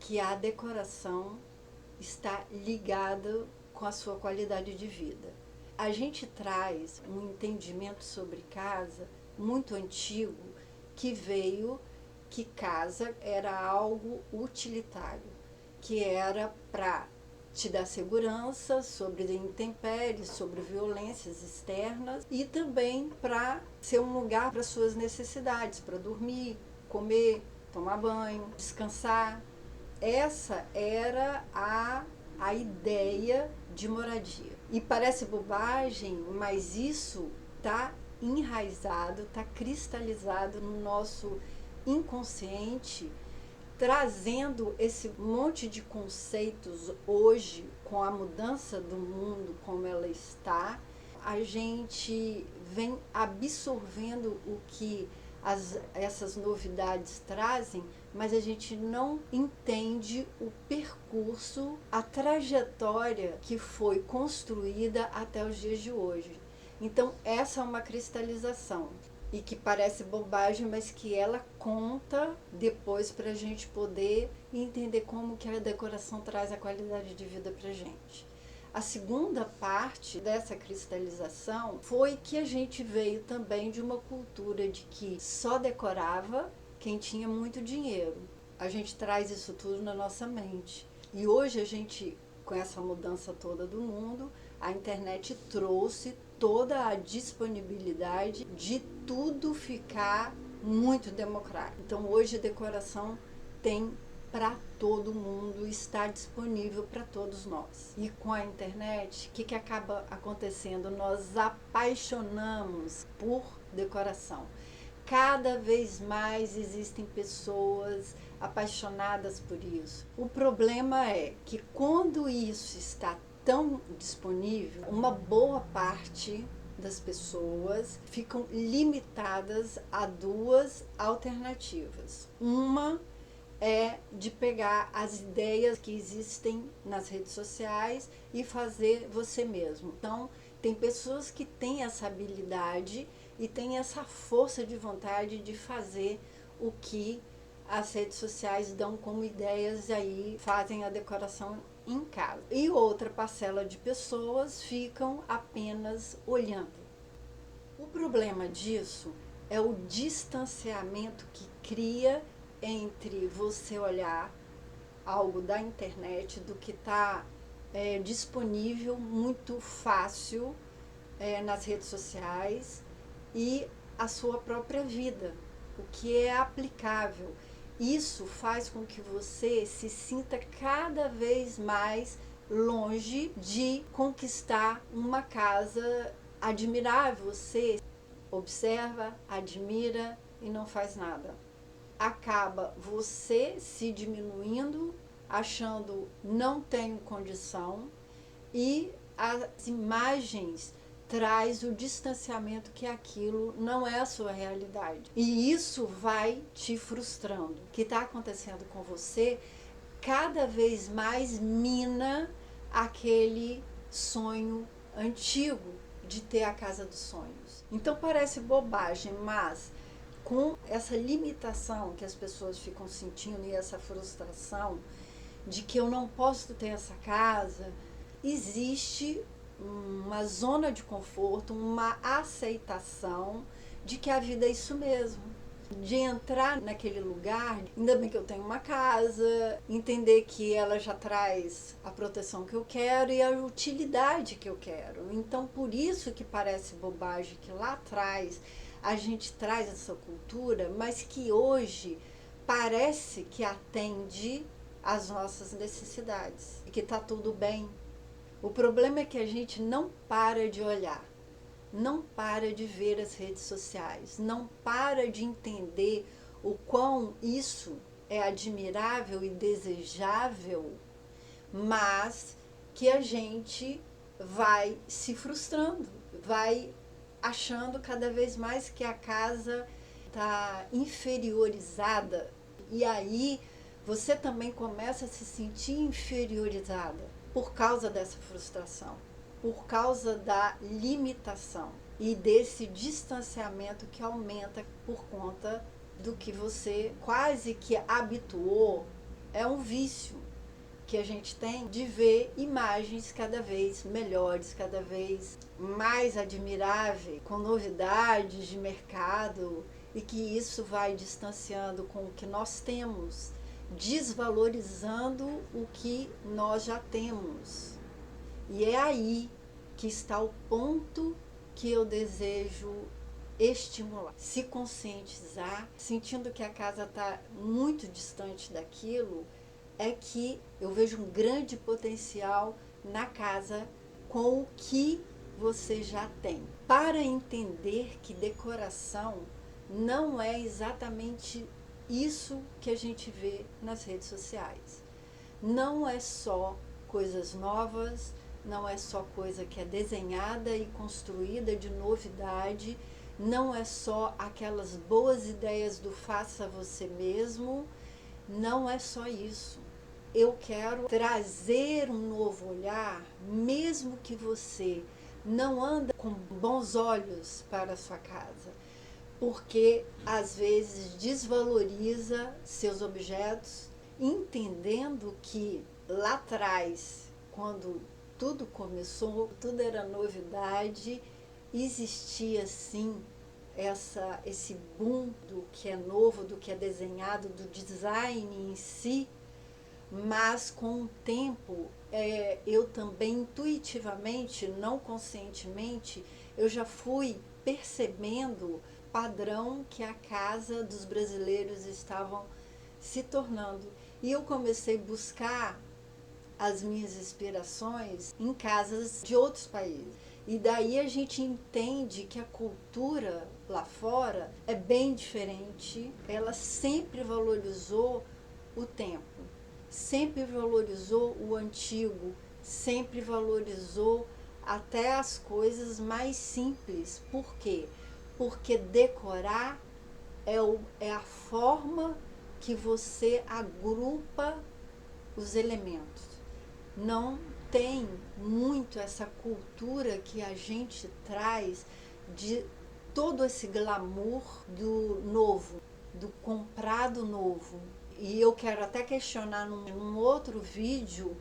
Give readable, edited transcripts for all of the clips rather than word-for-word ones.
que a decoração está ligada com a sua qualidade de vida. A gente traz um entendimento sobre casa muito antigo que veio que casa era algo utilitário, que era para te dar segurança sobre intempéries, sobre violências externas e também para ser um lugar para suas necessidades, para dormir, comer, tomar banho, descansar. Essa era a ideia de moradia. E parece bobagem, mas isso está enraizado, está cristalizado no nosso inconsciente, trazendo esse monte de conceitos hoje, com a mudança do mundo como ela está, a gente vem absorvendo o que essas novidades trazem, mas a gente não entende o percurso, a trajetória que foi construída até os dias de hoje. Então, essa é uma cristalização e que parece bobagem, mas que ela conta depois para a gente poder entender como que a decoração traz a qualidade de vida para a gente. A segunda parte dessa cristalização foi que a gente veio também de uma cultura de que só decorava quem tinha muito dinheiro. A gente traz isso tudo na nossa mente. E hoje a gente, com essa mudança toda do mundo, a internet trouxe toda a disponibilidade de tudo ficar muito democrático. Então hoje a decoração tem para todo mundo, está disponível para todos nós. E com a internet, o que acaba acontecendo? Nós apaixonamos por decoração. Cada vez mais existem pessoas apaixonadas por isso. O problema é que quando isso está tão disponível, uma boa parte das pessoas ficam limitadas a duas alternativas. Uma é de pegar as ideias que existem nas redes sociais e fazer você mesmo. Então, tem pessoas que têm essa habilidade e têm essa força de vontade de fazer o que as redes sociais dão como ideias, e aí fazem a decoração em casa. E outra parcela de pessoas ficam apenas olhando. O problema disso é o distanciamento que cria entre você olhar algo da internet, do que está disponível muito fácil nas redes sociais, e a sua própria vida, o que é aplicável. Isso faz com que você se sinta cada vez mais longe de conquistar uma casa admirável. Você observa, admira e não faz nada. Acaba você se diminuindo, achando não tenho condição, e as imagens traz o distanciamento que aquilo não é a sua realidade. E isso vai te frustrando. O que está acontecendo com você cada vez mais mina aquele sonho antigo de ter a casa dos sonhos. Então parece bobagem, mas com essa limitação que as pessoas ficam sentindo e essa frustração de que eu não posso ter essa casa, existe uma zona de conforto, uma aceitação de que a vida é isso mesmo. De entrar naquele lugar, ainda bem que eu tenho uma casa, entender que ela já traz a proteção que eu quero e a utilidade que eu quero. Então, por isso que parece bobagem que lá atrás a gente traz essa cultura, mas que hoje parece que atende às nossas necessidades e que está tudo bem. O problema é que a gente não para de olhar, não para de ver as redes sociais, não para de entender o quão isso é admirável e desejável, mas que a gente vai se frustrando, vai achando cada vez mais que a casa está inferiorizada, e aí você também começa a se sentir inferiorizada por causa dessa frustração, por causa da limitação e desse distanciamento que aumenta por conta do que você quase que habituou é um vício que a gente tem de ver imagens cada vez melhores, cada vez mais admiráveis, com novidades de mercado, e que isso vai distanciando com o que nós temos, desvalorizando o que nós já temos. E é aí que está o ponto que eu desejo estimular, se conscientizar, sentindo que a casa está muito distante daquilo, é que eu vejo um grande potencial na casa com o que você já tem. Para entender que decoração não é exatamente isso que a gente vê nas redes sociais. Não é só coisas novas, não é só coisa que é desenhada e construída de novidade, não é só aquelas boas ideias do faça você mesmo, não é só isso. Eu quero trazer um novo olhar, mesmo que você não anda com bons olhos para a sua casa, porque às vezes desvaloriza seus objetos, entendendo que lá atrás, quando tudo começou, tudo era novidade, existia sim esse boom do que é novo, do que é desenhado, do design em si, mas com o tempo eu também intuitivamente, não conscientemente, eu já fui percebendo padrão que a casa dos brasileiros estavam se tornando. E eu comecei a buscar as minhas inspirações em casas de outros países. E daí a gente entende que a cultura lá fora é bem diferente. Ela sempre valorizou o tempo, sempre valorizou o antigo, sempre valorizou até as coisas mais simples. Por quê? Porque decorar é a forma que você agrupa os elementos. Não tem muito essa cultura que a gente traz de todo esse glamour do novo, do comprado novo. E eu quero até questionar num outro vídeo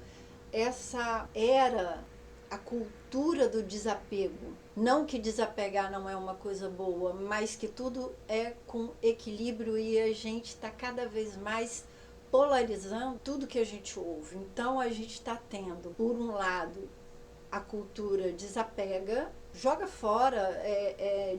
essa era, a cultura do desapego. Não que desapegar não é uma coisa boa, mas que tudo é com equilíbrio e a gente está cada vez mais polarizando tudo que a gente ouve. Então a gente está tendo, por um lado, a cultura desapega, joga fora,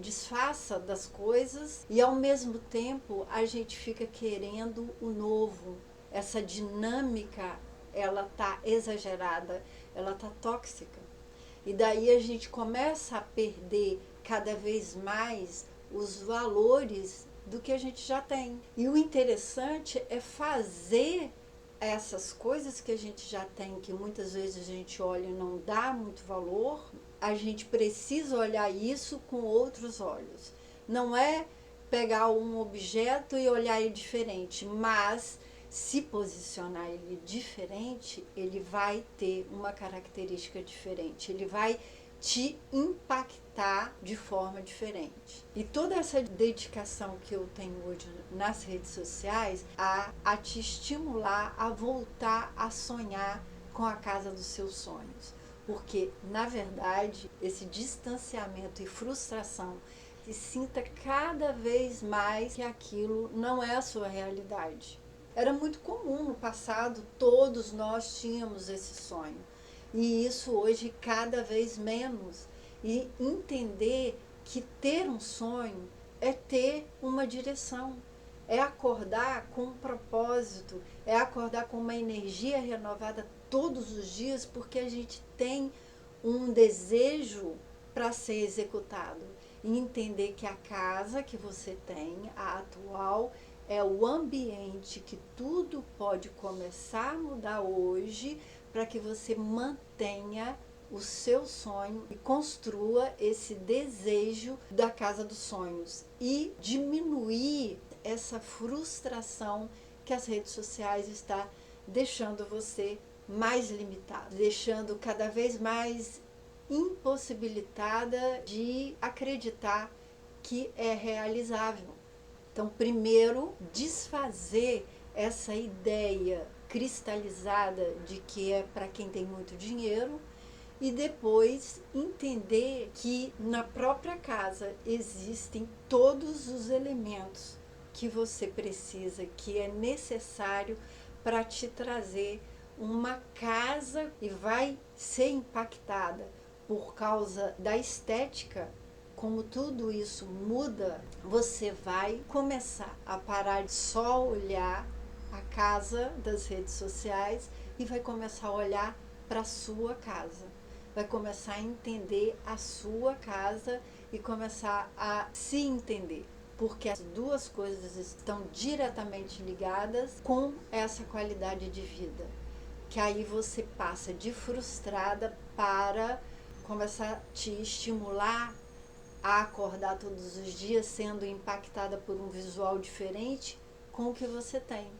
desfaça das coisas, e ao mesmo tempo a gente fica querendo o novo. Essa dinâmica, ela tá exagerada, ela tá tóxica. E daí a gente começa a perder cada vez mais os valores do que a gente já tem. E o interessante é fazer essas coisas que a gente já tem, que muitas vezes a gente olha e não dá muito valor, a gente precisa olhar isso com outros olhos. Não é pegar um objeto e olhar ele diferente, mas se posicionar ele diferente, ele vai ter uma característica diferente, ele vai te impactar de forma diferente. E toda essa dedicação que eu tenho hoje nas redes sociais a te estimular a voltar a sonhar com a casa dos seus sonhos. Porque, na verdade, esse distanciamento e frustração, se sinta cada vez mais que aquilo não é a sua realidade. Era muito comum no passado, todos nós tínhamos esse sonho. E isso hoje cada vez menos. E entender que ter um sonho é ter uma direção, é acordar com um propósito, é acordar com uma energia renovada todos os dias, porque a gente tem um desejo para ser executado. E entender que a casa que você tem, a atual, é o ambiente que tudo pode começar a mudar hoje, para que você mantenha o seu sonho e construa esse desejo da casa dos sonhos e diminuir essa frustração que as redes sociais estão deixando você mais limitado, deixando cada vez mais impossibilitada de acreditar que é realizável. Então, primeiro, desfazer essa ideia cristalizada de que é para quem tem muito dinheiro, e depois entender que na própria casa existem todos os elementos que você precisa, que é necessário para te trazer uma casa e vai ser impactada por causa da estética. Como tudo isso muda, você vai começar a parar de só olhar a casa das redes sociais e vai começar a olhar para a sua casa. Vai começar a entender a sua casa e começar a se entender, porque as duas coisas estão diretamente ligadas com essa qualidade de vida, que aí você passa de frustrada para começar a te estimular a acordar todos os dias sendo impactada por um visual diferente com o que você tem,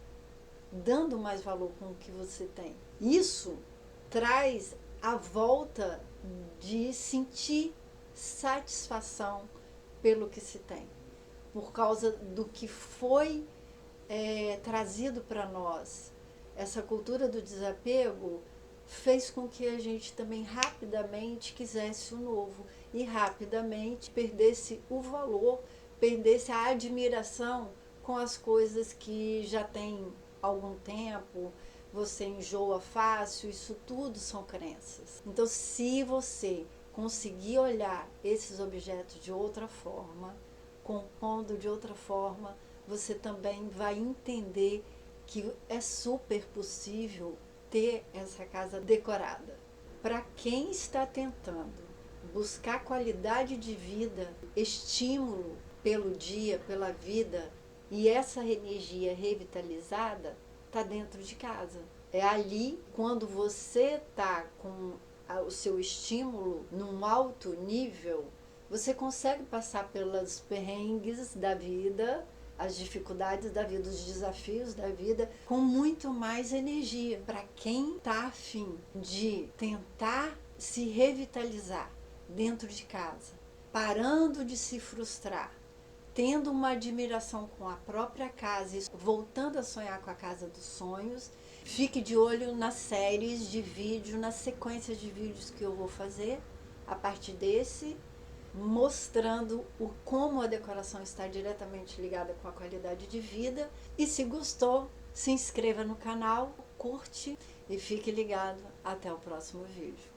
dando mais valor com o que você tem. Isso traz a volta de sentir satisfação pelo que se tem, por causa do que foi trazido para nós. Essa cultura do desapego fez com que a gente também rapidamente quisesse o novo e rapidamente perdesse o valor, perdesse a admiração com as coisas que já tem algum tempo, você enjoa fácil, isso tudo são crenças. Então, se você conseguir olhar esses objetos de outra forma, compondo de outra forma, você também vai entender que é super possível ter essa casa decorada. Para quem está tentando buscar qualidade de vida, estímulo pelo dia, pela vida, e essa energia revitalizada está dentro de casa. É ali, quando você está com o seu estímulo num alto nível, você consegue passar pelos perrengues da vida, as dificuldades da vida, os desafios da vida, com muito mais energia. Para quem está afim de tentar se revitalizar dentro de casa, parando de se frustrar, tendo uma admiração com a própria casa e voltando a sonhar com a casa dos sonhos, fique de olho nas séries de vídeo, nas sequências de vídeos que eu vou fazer a partir desse, mostrando como a decoração está diretamente ligada com a qualidade de vida. E se gostou, se inscreva no canal, curte e fique ligado até o próximo vídeo.